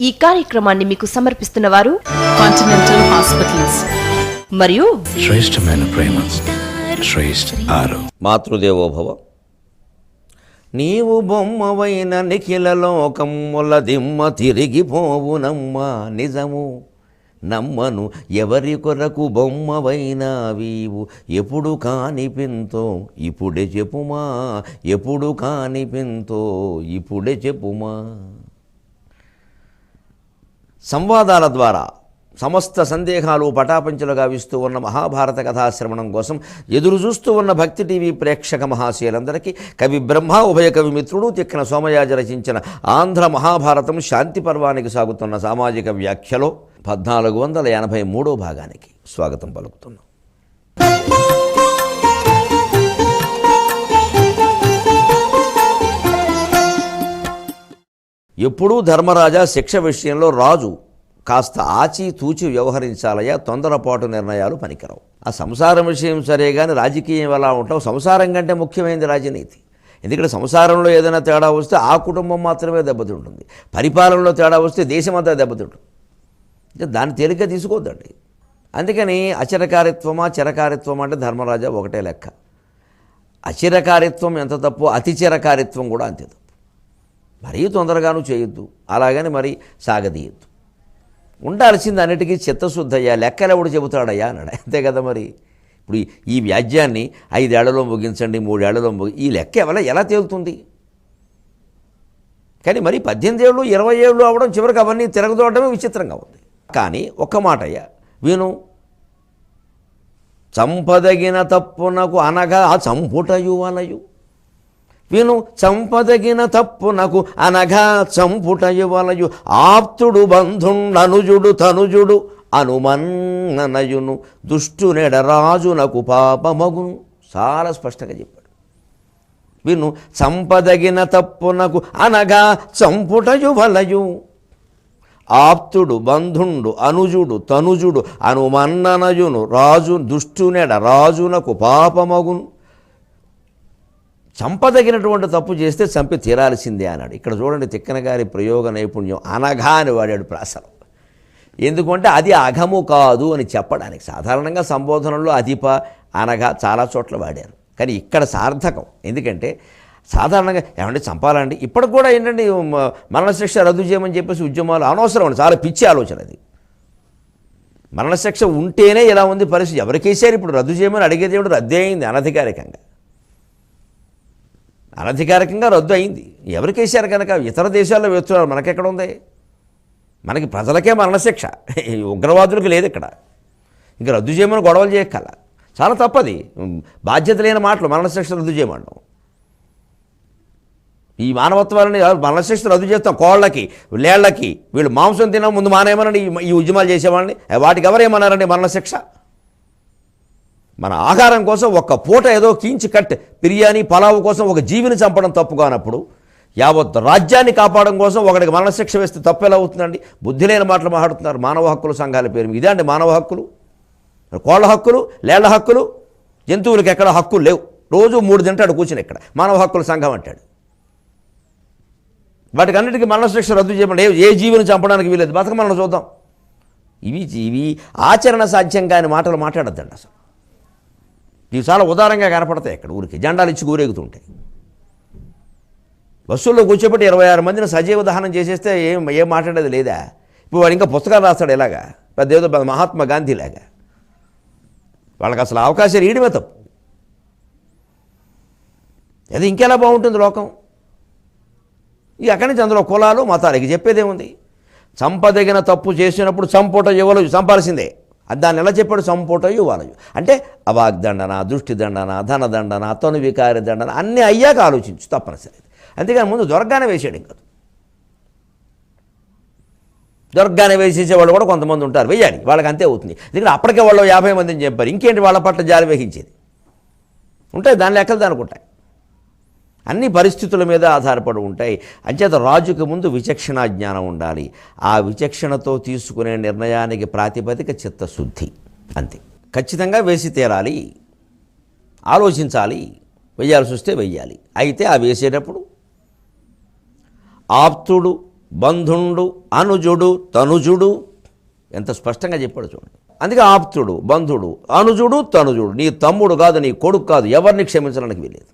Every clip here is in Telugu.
ఈ కార్యక్రమాన్ని మీకు సమర్పిస్తున్న వారు కాంటినెంటల్ హాస్పిటల్స్ మరియు శ్రేష్టమైన ప్రేమ శ్రేష్ఠ ఆరు. మాతృదేవోభవ. నీవు బొమ్మవైన నిఖిల లోకముల దిమ్మ తిరిగిపోవునమ్మ నిజము నమ్మను ఎవరి కొరకు బొమ్మవైన వీవు ఎప్పుడు కానిపింతో ఇప్పుడే చెప్పుమా ఎప్పుడు కానిపింతో ఇప్పుడే చెప్పుమా. సంవాదాల ద్వారా సమస్త సందేహాలు పటాపంచలుగా విస్తూ ఉన్న మహాభారత కథాశ్రవణం కోసం ఎదురు చూస్తూ ఉన్న భక్తి టీవీ ప్రేక్షక మహాశయులందరికీ కవి బ్రహ్మ ఉభయ కవి మిత్రుడు తిక్కన సోమయాజ రచించిన ఆంధ్ర మహాభారతం శాంతి పర్వానికి సాగుతున్న సామాజిక వ్యాఖ్యలో 1483వ భాగానికి స్వాగతం పలుకుతున్నాం. ఎప్పుడూ ధర్మరాజా శిక్ష విషయంలో రాజు కాస్త ఆచితూచి వ్యవహరించాలయ్యా, తొందరపాటు నిర్ణయాలు పనికిరావు. ఆ సంసారం విషయం సరే కానీ రాజకీయం ఎలా ఉంటావు, సంసారం కంటే ముఖ్యమైనది రాజనీతి. ఎందుకంటే సంసారంలో ఏదైనా తేడా వస్తే ఆ కుటుంబం మాత్రమే దెబ్బతింటుంది, పరిపాలనలో తేడా వస్తే దేశమంతా దెబ్బతింటుంది. దాన్ని తేలిక తీసుకోవద్దండి. అందుకని అచిరకారిత్వమా చిరకారిత్వం అంటే ధర్మరాజా ఒకటే లెక్క. అచిరకారిత్వం ఎంత తప్పు, అతి చిరకారిత్వం కూడా అంతే తప్పు. మరీ తొందరగాను చేయొద్దు, అలాగని మరి సాగదీయద్దు. ఉండాల్సింది అన్నిటికీ చిత్తశుద్ధయ్యా, లెక్కలెవడు చెబుతాడయ్యా అన్నాడు. అంతే కదా. మరి ఇప్పుడు ఈ వ్యాజ్యాన్ని 5 ఏళ్లలో ముగించండి, 3 ఏళ్లలో ఈ లెక్క ఎలా తేలుతుంది? కానీ మరి 18 ఏళ్ళు 20 ఏళ్ళు అవడం, చివరికి అవన్నీ తిరగదోడమే విచిత్రంగా ఉంది. కానీ ఒక్క మాటయ్యా విను, చంపదగిన తప్పునకు అనగా చంపుటయు అనయు. విను, చంపదగిన తప్పునకు అనగా చంపుటయు వలయు. ఆప్తుడు బంధుండనుజుడు తనుజుడు అనుమన్ననయును దుష్టునెడరాజునకు పాపమగును. చాలా స్పష్టంగా చెప్పాడు. విను, చంపదగిన తప్పునకు అనగా చంపుటయు వలయు. ఆప్తుడు బంధుండు అనుజుడు తనుజుడు అనుమన్ననయును రాజు దుష్టునెడ రాజునకు పాపమగును. చంపదగినటువంటి తప్పు చేస్తే చంపి తీరాల్సిందే అన్నాడు. ఇక్కడ చూడండి తిక్కన గారి ప్రయోగ నైపుణ్యం. అనగా అని వాడాడు ప్రాసలో. ఎందుకంటే అది అఘము కాదు అని చెప్పడానికి. సాధారణంగా సంబోధనలో అధిప అనగా చాలా చోట్ల వాడారు, కానీ ఇక్కడ సార్థకం. ఎందుకంటే సాధారణంగా ఏమంటే చంపాలండి, ఇప్పటికి కూడా ఏంటంటే మరణశిక్ష రద్దు చేయమని చెప్పేసి ఉద్యమాలు అనవసరం అండి, చాలా పిచ్చి ఆలోచన అది. మరణశిక్ష ఉంటేనే ఇలా ఉంది పరిస్థితి. ఎవరికేసారు ఇప్పుడు రద్దు చేయమని అడిగేది ఏమిటి? రద్దే అయింది అనధికారికంగా రద్దు అయింది. ఎవరికేసారు కనుక ఇతర దేశాల్లో వేస్తున్నారు, మనకెక్కడ ఉంది? మనకి ప్రజలకే మరణశిక్ష, ఉగ్రవాదులకు లేదు ఇక్కడ. ఇంకా రద్దు చేయమని గొడవలు చేయక్కల, చాలా తప్పది. బాధ్యత లేని మాటలు మరణశిక్ష రద్దు చేయమంటాం. ఈ మానవత్వాలని మరణశిక్ష రద్దు చేస్తాం. కోళ్ళకి లేళ్లకి వీళ్ళు మాంసం తినడం ముందు మానేమనండి ఈ ఉద్యమాలు చేసేవాళ్ళని. వాటికి ఎవరేమన్నారండి మరణశిక్ష? మన ఆహారం కోసం ఒక్క పూట ఏదో కీంచి కట్ బిర్యానీ పలావు కోసం ఒక జీవిని చంపడం తప్పు కానప్పుడు, యావత్ రాజ్యాన్ని కాపాడడం కోసం ఒకడికి మరణశిక్ష వేస్తే తప్పు ఎలా అవుతుందండి? బుద్ధి లేని మాటలు మాట్లాడుతున్నారు మానవ హక్కుల సంఘాల పేరు. ఇదే అండి మానవ హక్కులు? కోళ్ళ హక్కులు, లేళ్ల హక్కులు, జంతువులకు ఎక్కడ హక్కులు లేవు. రోజు 3 తింటాడు కూర్చుని ఇక్కడ మానవ హక్కుల సంఘం అంటాడు. వాటికి అన్నిటికీ మరణశిక్ష రద్దు చేయమంటే ఏ జీవిని చంపడానికి వీలేదు, బతకమని చూద్దాం. ఇవి ఆచరణ సాధ్యం కాని మాటలు మాట్లాడద్దండి. అసలు ఇవి చాలా ఉదారంగా కనపడతాయి. ఇక్కడ ఊరికి జెండాలు ఇచ్చి ఊరేగుతుంటాయి. బస్సుల్లో కూర్చోబెట్టి 26 మందిని సజీవ దహనం చేసేస్తే ఏం మాట్లాడేది లేదా? ఇప్పుడు వాడు ఇంకా పుస్తకాలు రాస్తాడు ఎలాగా, ఏదో మహాత్మా గాంధీ లాగా. వాళ్ళకి అసలు అవకాశాలు ఇయడమే తప్పు. అది ఇంకెలా బాగుంటుంది లోకం? ఇక అక్కడి నుంచి అందులో కులాలు మతాలకి చెప్పేదేముంది? చంపదగిన తప్పు చేసినప్పుడు చంపుట యువలు చంపాల్సిందే. దాన్ని ఎలా చెప్పాడు? చంపుట యువలయు అంటే అవాగ్దండన, దృష్టి దండన, ధనదండన, తను వికారి దండన అన్నీ అయ్యాక ఆలోచించు తప్పనిసరి. అంతేగాని ముందు దొరకగానే వేసాడు. ఇంకా దొరకగానే వేసేసేవాళ్ళు కూడా కొంతమంది ఉంటారు, వేయాలి, వాళ్ళకి అంతే అవుతుంది. ఎందుకంటే అప్పటికే వాళ్ళు 50 మందిని చెప్పారు, ఇంకేంటి వాళ్ళ పట్ల జాలి వహించేది ఉంటాయి. దాని లెక్కలు దానికి ఉంటాయి. అన్ని పరిస్థితుల మీద ఆధారపడి ఉంటాయి. అంచేత రాజుకి ముందు విచక్షణ జ్ఞానం ఉండాలి. ఆ విచక్షణతో తీసుకునే నిర్ణయానికి ప్రాతిపదిక చిత్తశుద్ధి. అంతే. ఖచ్చితంగా వేసి తీరాలి, ఆలోచించాలి, వెయ్యాల్సి వస్తే వెయ్యాలి. అయితే ఆ వేసేటప్పుడు ఆప్తుడు బంధుండు అనుజుడు తనుజుడు ఎంత స్పష్టంగా చెప్పాడు చూడండి. అందుకే ఆప్తుడు, బంధుడు, అనుజుడు, తనుజుడు. నీ తమ్ముడు కాదు, నీ కొడుకు కాదు, ఎవరిని క్షమించడానికి వీలేదు.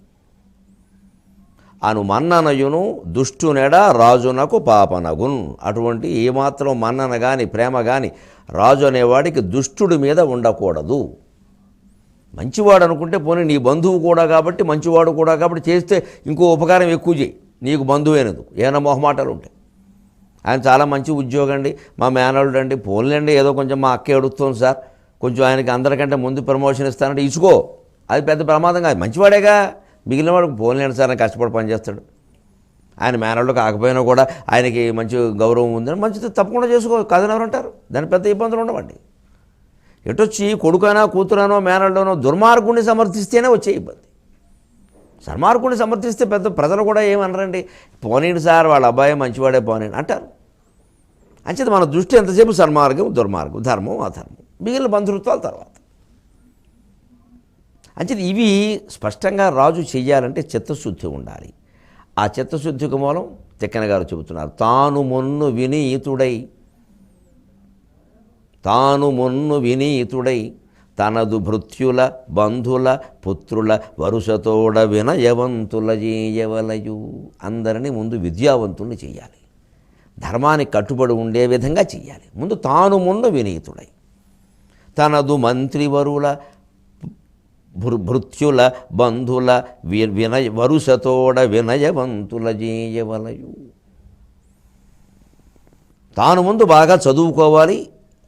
అను మన్ననయును దుష్టునెడ రాజునకు పాపనగున్. అటువంటి ఏమాత్రం మన్నన కానీ ప్రేమ కానీ రాజు అనేవాడికి దుష్టుడి మీద ఉండకూడదు. మంచివాడు అనుకుంటే పోనీ నీ బంధువు కూడా కాబట్టి, మంచివాడు కూడా కాబట్టి చేస్తే ఇంకో ఉపకారం ఎక్కువ చేయి, నీకు బంధువేనదు. ఏమైనా మొహమాటాలు ఉంటాయి. ఆయన చాలా మంచి ఉద్యోగం అండి, మా మేనల్లుడు అండి, పోన్లేండి ఏదో కొంచెం మా అక్క ఎడుస్తుంది సార్, కొంచెం ఆయనకి అందరికంటే ముందు ప్రమోషన్ ఇస్తానంటే ఇసుకో, అది పెద్ద ప్రమాదం కాదు. మంచివాడేగా, మిగిలిన వాడికి పోన్లేండి సార్ అని కష్టపడి పనిచేస్తాడు. ఆయన మేనల్లుడు కాకపోయినా కూడా ఆయనకి మంచి గౌరవం ఉందని మంచిది తప్పకుండా చేసుకో, కాదని ఎవరంటారు. దాని పెద్ద ఇబ్బందులు ఉండవండి. ఎటొచ్చి కొడుకైనా కూతురానో మేనల్లోనో దుర్మార్గుడిని సమర్థిస్తేనే వచ్చే ఇబ్బంది. సన్మార్గుడిని సమర్థిస్తే పెద్ద ప్రజలు కూడా ఏమనరండి, పోనీడు సార్ వాళ్ళ అబ్బాయి మంచివాడే పోనీడు అంటారు. అంచేది మన దృష్టి ఎంతసేపు సన్మార్గం, దుర్మార్గం, ధర్మం, అధర్మం, మిగిలిన బంధుత్వాల తర్వాత. అంచేది ఇవి స్పష్టంగా రాజు చెయ్యాలంటే చిత్తశుద్ధి ఉండాలి. ఆ చిత్తశుద్ధికి మూలం తిక్కన గారు చెబుతున్నారు. తాను మొన్ను వినీతుడై తనదు భృత్యుల బంధుల పుత్రుల వరుసతోడ వినయవంతుల చేయవలయు. అందరినీ ముందు విద్యావంతుల్ని చెయ్యాలి, ధర్మానికి కట్టుబడి ఉండే విధంగా చెయ్యాలి. ముందు తాను మొన్ను వినీతుడై తనదు మంత్రివరుల భృత్యుల బంధుల వరుసతోడ వినయవంతుల చేయవలయు. తాను ముందు బాగా చదువుకోవాలి,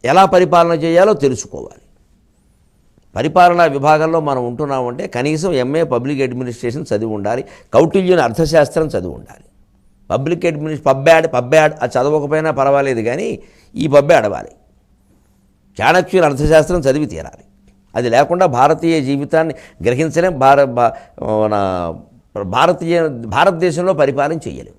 ఎలా పరిపాలన చేయాలో తెలుసుకోవాలి. పరిపాలనా విభాగంలో మనం ఉంటున్నామంటే కనీసం ఎంఏ పబ్లిక్ అడ్మినిస్ట్రేషన్ చదివి ఉండాలి, కౌటిల్యుని అర్థశాస్త్రం చదివి ఉండాలి. పబ్లిక్ పబ్యాడ్ అది చదవకపోయినా పర్వాలేదు, కానీ ఈ పబ్బే అడవాలి. చాణక్యుని అర్థశాస్త్రం చదివి తీరాలి. అది లేకుండా భారతీయ జీవితాన్ని గ్రహించలేం, భారతదేశంలో పరిపాలన చేయలేం.